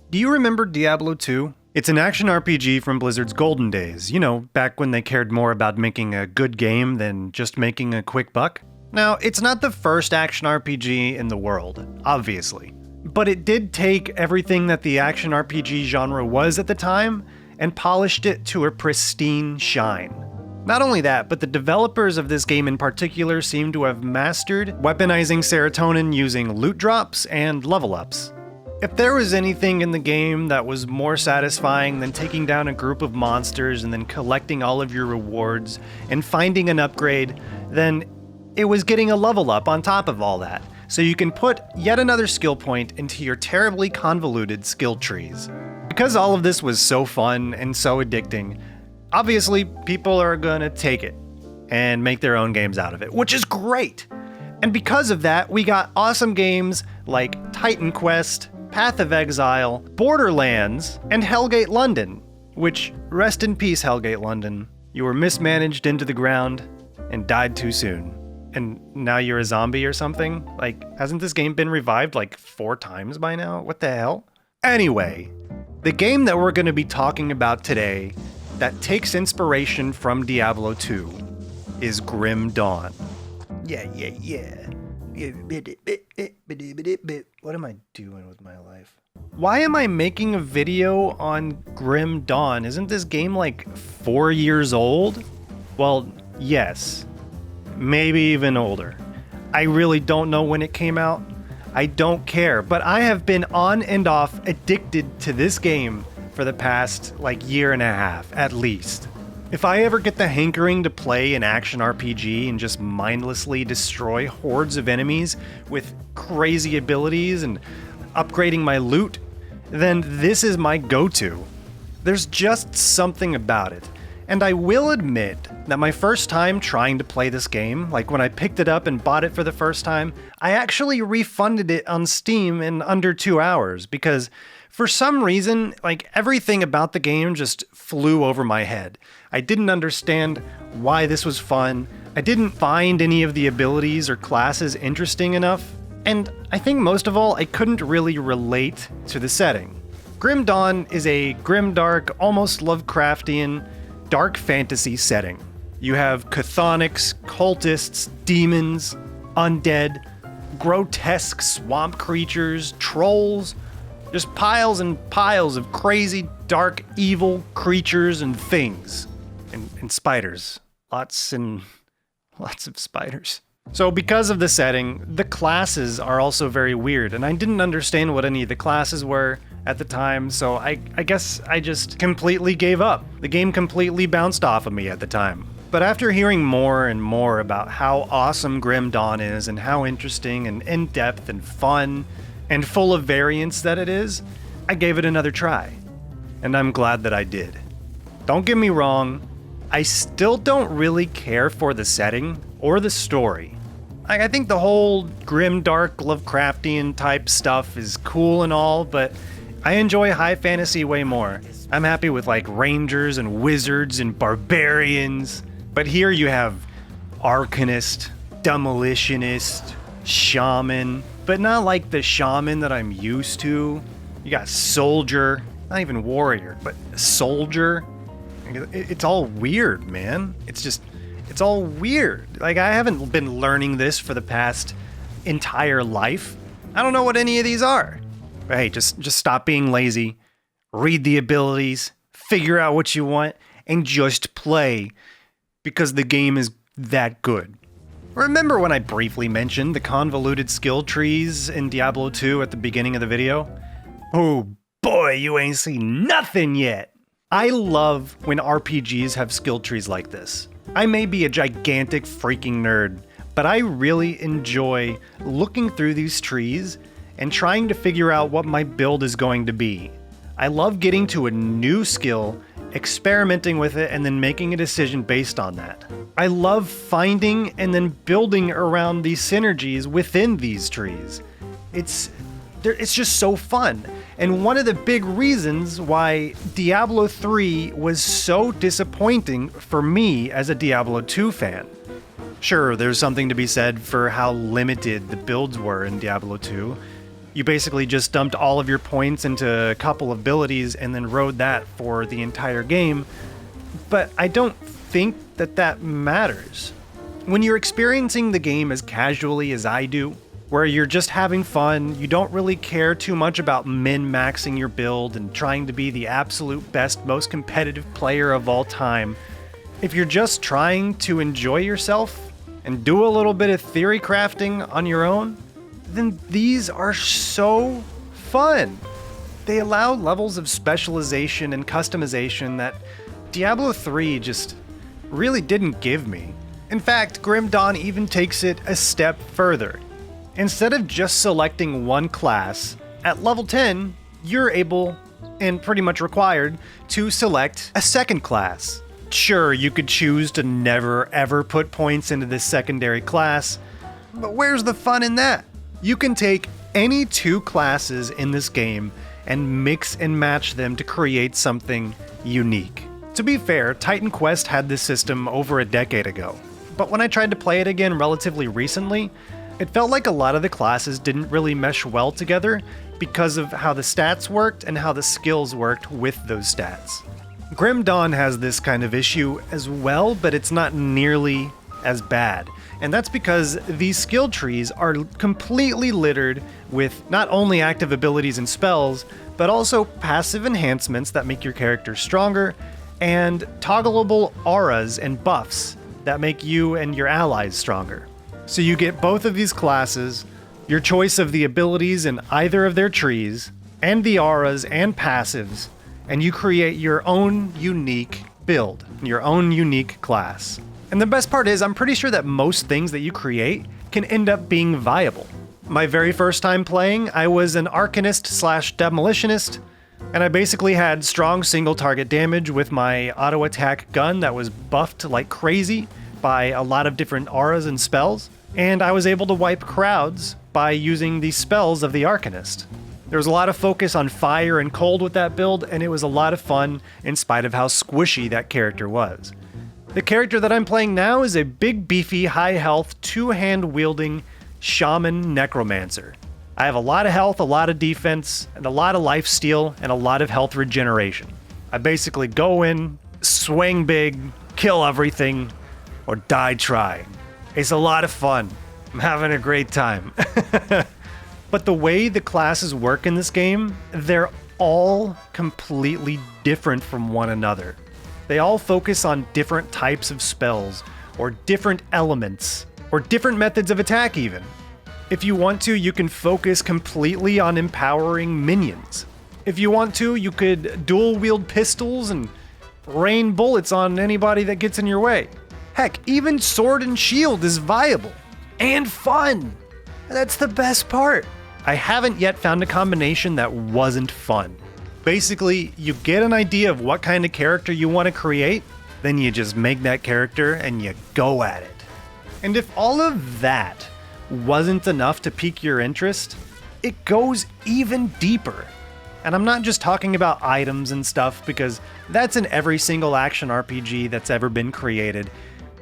Do you remember Diablo 2? It's an action RPG from Blizzard's golden days, you know, back when they cared more about making a good game than just making a quick buck. Now, it's not the first action RPG in the world, obviously, but it did take everything that the action RPG genre was at the time and polished it to a pristine shine. Not only that, but the developers of this game in particular seem to have mastered weaponizing serotonin using loot drops and level ups. If there was anything in the game that was more satisfying than taking down a group of monsters and then collecting all of your rewards and finding an upgrade, then it was getting a level up on top of all that, so you can put yet another skill point into your terribly convoluted skill trees. Because all of this was so fun and so addicting, obviously people are gonna take it and make their own games out of it, which is great! And because of that, we got awesome games like Titan Quest, Path of Exile, Borderlands, and Hellgate London, which, rest in peace, Hellgate London. You were mismanaged into the ground and died too soon. And now you're a zombie or something? Like, hasn't this game been revived like 4 times by now? What the hell? Anyway, the game that we're going to be talking about today that takes inspiration from Diablo 2 is Grim Dawn. Yeah. What am I doing with my life? Why am I making a video on Grim Dawn? Isn't this game like 4 years old? Well, yes. Maybe even older. I really don't know when it came out. I don't care, but I have been on and off addicted to this game for the past year and a half, at least. If I ever get the hankering to play an action RPG and just mindlessly destroy hordes of enemies with crazy abilities and upgrading my loot, then this is my go-to. There's just something about it. And I will admit that my first time trying to play this game, like when I picked it up and bought it for the first time, I actually refunded it on Steam in under 2 hours because for some reason, everything about the game just flew over my head. I didn't understand why this was fun. I didn't find any of the abilities or classes interesting enough. And I think most of all, I couldn't really relate to the setting. Grim Dawn is a grimdark, almost Lovecraftian, dark fantasy setting. You have chthonics, cultists, demons, undead, grotesque swamp creatures, trolls, just piles and piles of crazy, dark, evil creatures and things. And spiders. Lots and lots of spiders. So because of the setting, the classes are also very weird, and I didn't understand what any of the classes were at the time, so I guess I just completely gave up. The game completely bounced off of me at the time. But after hearing more and more about how awesome Grim Dawn is and how interesting and in-depth and fun and full of variance that it is, I gave it another try. And I'm glad that I did. Don't get me wrong, I still don't really care for the setting or the story. I think the whole grim, dark, Lovecraftian type stuff is cool and all, but I enjoy high fantasy way more. I'm happy with rangers and wizards and barbarians, but here you have Arcanist, Demolitionist, Shaman, but not like the shaman that I'm used to. You got soldier, not even warrior, but soldier. It's all weird, man. It's all weird. I haven't been learning this for the past entire life. I don't know what any of these are. But hey, just stop being lazy, read the abilities, figure out what you want, and just play, because the game is that good. Remember when I briefly mentioned the convoluted skill trees in Diablo 2 at the beginning of the video? Oh boy, you ain't seen nothing yet! I love when RPGs have skill trees like this. I may be a gigantic freaking nerd, but I really enjoy looking through these trees and trying to figure out what my build is going to be. I love getting to a new skill, experimenting with it, and then making a decision based on that. I love finding and then building around these synergies within these trees. It's just so fun. And one of the big reasons why Diablo 3 was so disappointing for me as a Diablo 2 fan. Sure, there's something to be said for how limited the builds were in Diablo 2, You basically just dumped all of your points into a couple of abilities and then rode that for the entire game. But I don't think that matters. When you're experiencing the game as casually as I do, where you're just having fun, you don't really care too much about min-maxing your build and trying to be the absolute best, most competitive player of all time, if you're just trying to enjoy yourself and do a little bit of theory crafting on your own, then these are so fun. They allow levels of specialization and customization that Diablo 3 just really didn't give me. In fact, Grim Dawn even takes it a step further. Instead of just selecting one class, at level 10, you're able, and pretty much required, to select a second class. Sure, you could choose to never ever put points into this secondary class, but where's the fun in that? You can take any two classes in this game and mix and match them to create something unique. To be fair, Titan Quest had this system over a decade ago, but when I tried to play it again relatively recently, it felt like a lot of the classes didn't really mesh well together because of how the stats worked and how the skills worked with those stats. Grim Dawn has this kind of issue as well, but it's not nearly as bad. And that's because these skill trees are completely littered with not only active abilities and spells, but also passive enhancements that make your character stronger, and toggleable auras and buffs that make you and your allies stronger. So you get both of these classes, your choice of the abilities in either of their trees, and the auras and passives, and you create your own unique build, your own unique class. And the best part is, I'm pretty sure that most things that you create can end up being viable. My very first time playing, I was an Arcanist / Demolitionist, and I basically had strong single target damage with my auto attack gun that was buffed like crazy by a lot of different auras and spells, and I was able to wipe crowds by using the spells of the Arcanist. There was a lot of focus on fire and cold with that build, and it was a lot of fun in spite of how squishy that character was. The character that I'm playing now is a big, beefy, high-health, two-hand-wielding shaman necromancer. I have a lot of health, a lot of defense, and a lot of lifesteal, and a lot of health regeneration. I basically go in, swing big, kill everything, or die trying. It's a lot of fun. I'm having a great time. But the way the classes work in this game, they're all completely different from one another. They all focus on different types of spells, or different elements, or different methods of attack even. If you want to, you can focus completely on empowering minions. If you want to, you could dual wield pistols and rain bullets on anybody that gets in your way. Heck, even sword and shield is viable. And fun! That's the best part. I haven't yet found a combination that wasn't fun. Basically, you get an idea of what kind of character you want to create, then you just make that character and you go at it. And if all of that wasn't enough to pique your interest, it goes even deeper. And I'm not just talking about items and stuff, because that's in every single action RPG that's ever been created.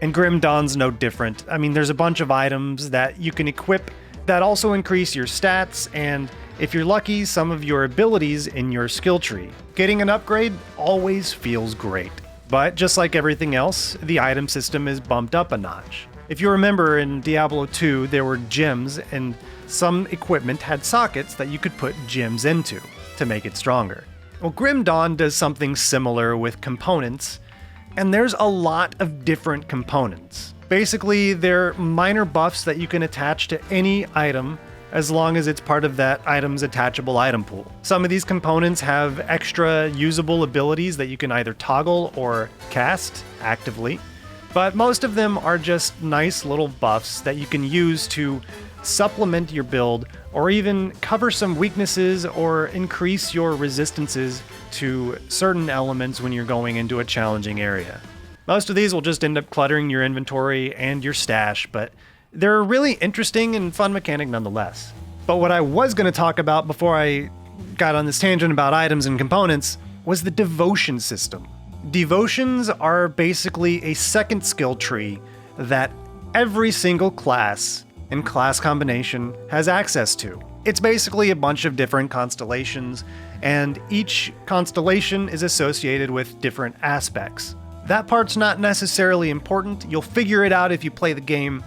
And Grim Dawn's no different. I mean, there's a bunch of items that you can equip that also increase your stats, and if you're lucky, some of your abilities in your skill tree. Getting an upgrade always feels great. But just like everything else, the item system is bumped up a notch. If you remember, in Diablo 2, there were gems, and some equipment had sockets that you could put gems into to make it stronger. Well, Grim Dawn does something similar with components, and there's a lot of different components. Basically, they're minor buffs that you can attach to any item as long as it's part of that item's attachable item pool. Some of these components have extra usable abilities that you can either toggle or cast actively, but most of them are just nice little buffs that you can use to supplement your build, or even cover some weaknesses or increase your resistances to certain elements when you're going into a challenging area. Most of these will just end up cluttering your inventory and your stash, but they're a really interesting and fun mechanic nonetheless. But what I was going to talk about before I got on this tangent about items and components was the devotion system. Devotions are basically a second skill tree that every single class and class combination has access to. It's basically a bunch of different constellations, and each constellation is associated with different aspects. That part's not necessarily important, you'll figure it out if you play the game,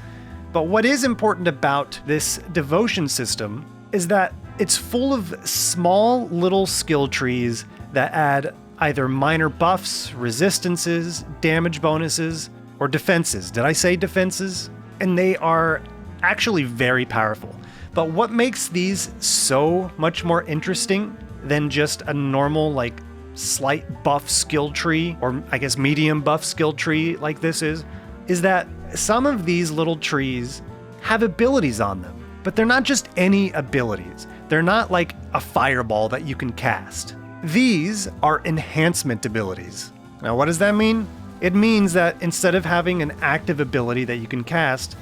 but what is important about this devotion system is that it's full of small little skill trees that add either minor buffs, resistances, damage bonuses, or defenses. Did I say defenses? And they are actually very powerful. But what makes these so much more interesting than just a normal, like, slight buff skill tree, or I guess medium buff skill tree like this is that some of these little trees have abilities on them. But they're not just any abilities. They're not like a fireball that you can cast. These are enhancement abilities. Now, what does that mean? It means that instead of having an active ability that you can cast,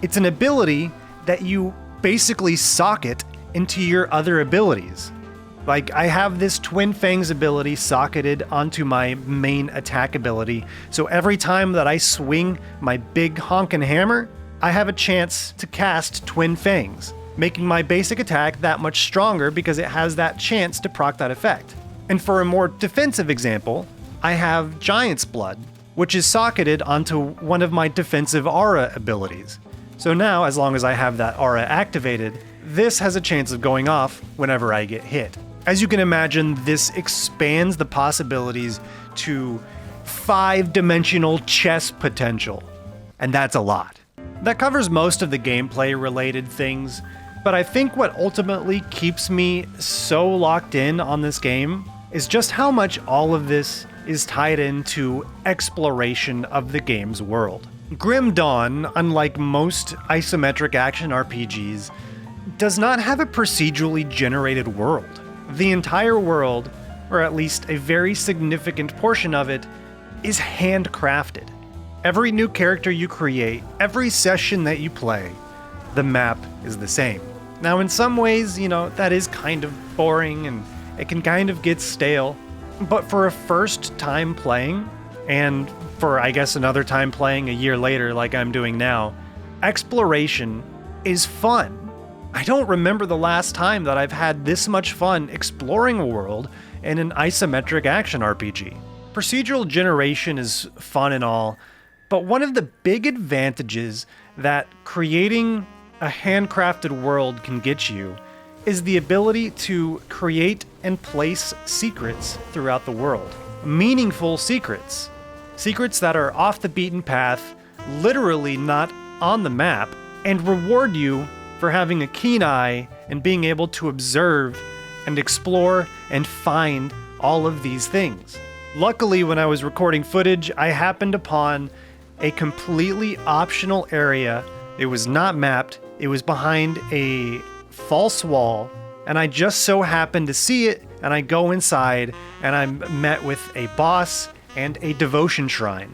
it's an ability that you basically socket into your other abilities. Like, I have this Twin Fangs ability socketed onto my main attack ability, so every time that I swing my big honkin' hammer, I have a chance to cast Twin Fangs, making my basic attack that much stronger because it has that chance to proc that effect. And for a more defensive example, I have Giant's Blood, which is socketed onto one of my defensive aura abilities. So now, as long as I have that aura activated, this has a chance of going off whenever I get hit. As you can imagine, this expands the possibilities to 5-dimensional chess potential. And that's a lot. That covers most of the gameplay related things, but I think what ultimately keeps me so locked in on this game is just how much all of this is tied into exploration of the game's world. Grim Dawn, unlike most isometric action RPGs, does not have a procedurally generated world. The entire world, or at least a very significant portion of it, is handcrafted. Every new character you create, every session that you play, the map is the same. Now, in some ways, that is kind of boring and it can kind of get stale, but for a first time playing, and for, I guess, another time playing a year later like I'm doing now, exploration is fun. I don't remember the last time that I've had this much fun exploring a world in an isometric action RPG. Procedural generation is fun and all, but one of the big advantages that creating a handcrafted world can get you is the ability to create and place secrets throughout the world. Meaningful secrets. Secrets that are off the beaten path, literally not on the map, and reward you for having a keen eye and being able to observe and explore and find all of these things. Luckily, when I was recording footage, I happened upon a completely optional area. It was not mapped, it was behind a false wall, and I just so happened to see it, and I go inside, and I'm met with a boss and a devotion shrine.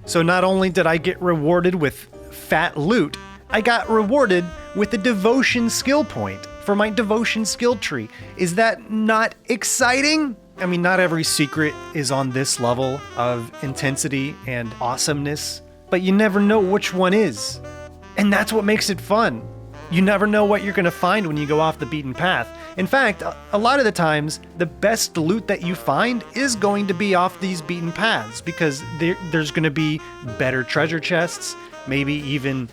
So not only did I get rewarded with fat loot, I got rewarded with a devotion skill point for my devotion skill tree. Is that not exciting? I mean, not every secret is on this level of intensity and awesomeness, but you never know which one is. And that's what makes it fun. You never know what you're gonna find when you go off the beaten path. In fact, a lot of the times, the best loot that you find is going to be off these beaten paths because there's gonna be better treasure chests, maybe even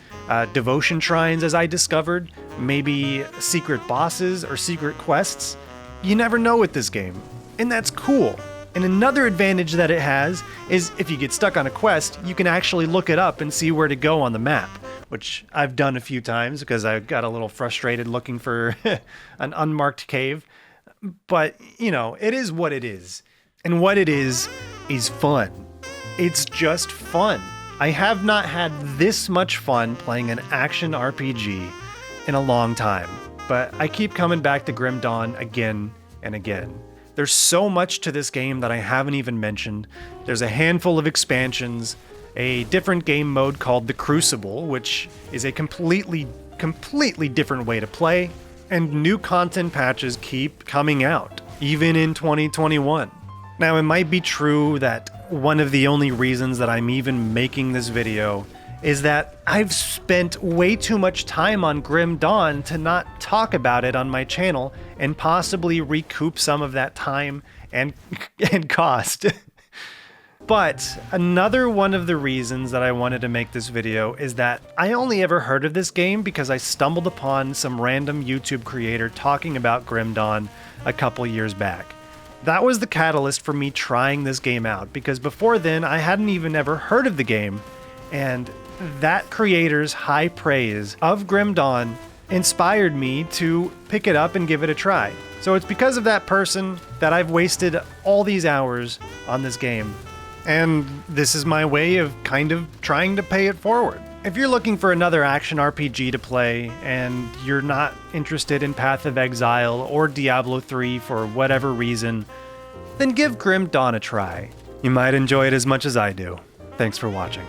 devotion shrines, as I discovered, maybe secret bosses or secret quests. You never know with this game, and that's cool. And another advantage that it has is if you get stuck on a quest, you can actually look it up and see where to go on the map, which I've done a few times because I got a little frustrated looking for an unmarked cave. But, it is what it is. And what it is fun. It's just fun. I have not had this much fun playing an action RPG in a long time, but I keep coming back to Grim Dawn again and again. There's so much to this game that I haven't even mentioned. There's a handful of expansions, a different game mode called the Crucible, which is a completely different way to play, and new content patches keep coming out, even in 2021. Now, it might be true that one of the only reasons that I'm even making this video is that I've spent way too much time on Grim Dawn to not talk about it on my channel and possibly recoup some of that time and cost. But another one of the reasons that I wanted to make this video is that I only ever heard of this game because I stumbled upon some random YouTube creator talking about Grim Dawn a couple years back. That was the catalyst for me trying this game out, because before then I hadn't even ever heard of the game, and that creator's high praise of Grim Dawn inspired me to pick it up and give it a try. So it's because of that person that I've wasted all these hours on this game. And this is my way of kind of trying to pay it forward. If you're looking for another action RPG to play and you're not interested in Path of Exile or Diablo 3 for whatever reason, then give Grim Dawn a try. You might enjoy it as much as I do. Thanks for watching.